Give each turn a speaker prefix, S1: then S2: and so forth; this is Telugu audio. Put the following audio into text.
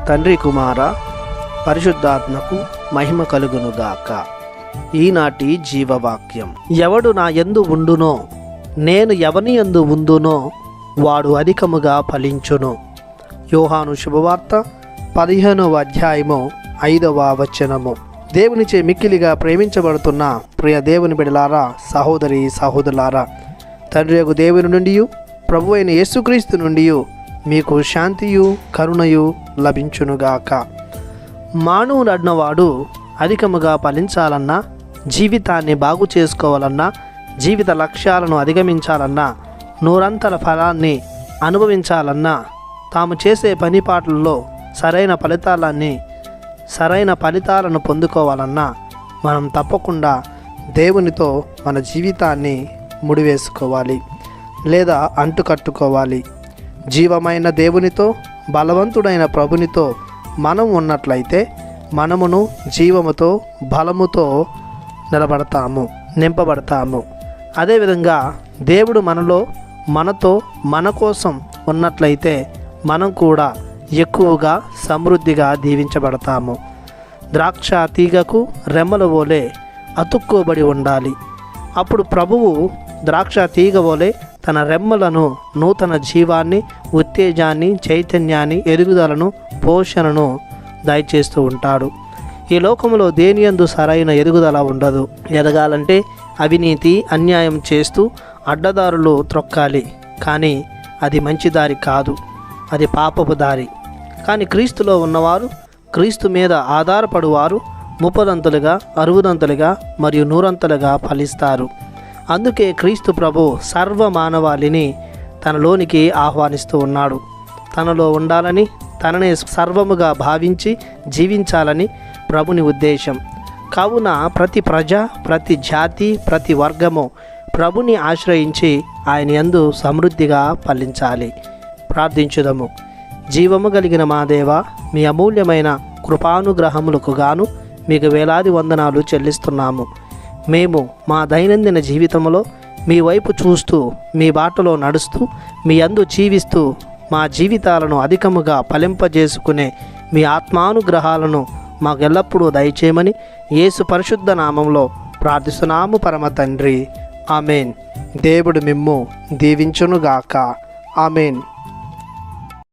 S1: తండ్రి కుమార పరిశుద్ధాత్మకు మహిమ కలుగునుగాక. ఈనాటి జీవవాక్యం. ఎవడు నా యందు ఉండునో, నేను ఎవని యందు ఉందునో వాడు అధికముగా ఫలించును. యోహాను శుభవార్త 15వ అధ్యాయము 5వ వచనము. దేవునిచే మిక్కిలిగా ప్రేమించబడుతున్న ప్రియ దేవుని బిడ్డలారా, సహోదరి సహోదరులారా, తండ్రి యొక్క దేవుని నుండి, ప్రభు అయిన యేసుక్రీస్తు నుండి మీకు శాంతియు కరుణయు లభించునుగాక. మానవుడు అన్నవాడు అధికముగా ఫలించాలన్నా, జీవితాన్ని బాగు చేసుకోవాలన్నా, జీవిత లక్ష్యాలను అధిగమించాలన్నా, నూరంతర ఫలాన్ని అనుభవించాలన్నా, తాము చేసే పనిపాట్లలో సరైన ఫలితాలను పొందుకోవాలన్నా మనం తప్పకుండా దేవునితో మన జీవితాన్ని ముడివేసుకోవాలి లేదా అంటుకట్టుకోవాలి. జీవమైన దేవునితో, బలవంతుడైన ప్రభునితో మనం ఉన్నట్లయితే మనమును జీవముతో బలముతో నింపబడతాము. అదేవిధంగా దేవుడు మనతో మన కోసం ఉన్నట్లయితే మనం కూడా ఎక్కువగా సమృద్ధిగా దీవించబడతాము. ద్రాక్ష తీగకు రెమ్మల వలె అతుక్కోబడి ఉండాలి. అప్పుడు ప్రభువు ద్రాక్ష తీగ వలె తన రెమ్మలను నూతన జీవాన్ని, ఉత్తేజాన్ని, చైతన్యాన్ని, ఎదుగుదలను, పోషణను దయచేస్తూ ఉంటాడు. ఈ లోకంలో దేనియందు సరైన ఎదుగుదల ఉండదు. ఎదగాలంటే అవినీతి, అన్యాయం చేస్తూ అడ్డదారులు త్రొక్కాలి. కానీ అది మంచి దారి కాదు, అది పాపపు దారి. కానీ క్రీస్తులో ఉన్నవారు, క్రీస్తు మీద ఆధారపడువారు 30దంతులుగా, 60దంతులుగా మరియు 100ంతులుగా ఫలిస్తారు. అందుకే క్రీస్తు ప్రభు సర్వ మానవాళిని తనలోనికి ఆహ్వానిస్తూ ఉన్నాడు. తనలో ఉండాలని, తననే సర్వముగా భావించి జీవించాలని ప్రభుని ఉద్దేశం. కావున ప్రతి ప్రజ, ప్రతి జాతి, ప్రతి వర్గము ప్రభుని ఆశ్రయించి ఆయన యందు సమృద్ధిగా ఫలించాలి. ప్రార్థించుదము. జీవము కలిగిన మా దేవా, మీ అమూల్యమైన కృపానుగ్రహములకు గాను మీకు వేలాది వందనాలు చెల్లిస్తున్నాము. మేము మా దైనందిన జీవితంలో మీ వైపు చూస్తూ, మీ బాటలో నడుస్తూ, మీ యందు జీవిస్తూ మా జీవితాలను అధికముగా ఫలింపజేసుకునే మీ ఆత్మానుగ్రహాలను మాకెల్లప్పుడూ దయచేయమని యేసు పరిశుద్ధ నామంలో ప్రార్థిస్తున్నాము పరమ తండ్రి. ఆమెన్. దేవుడు మిమ్ము దీవించునుగాక. ఆమెన్.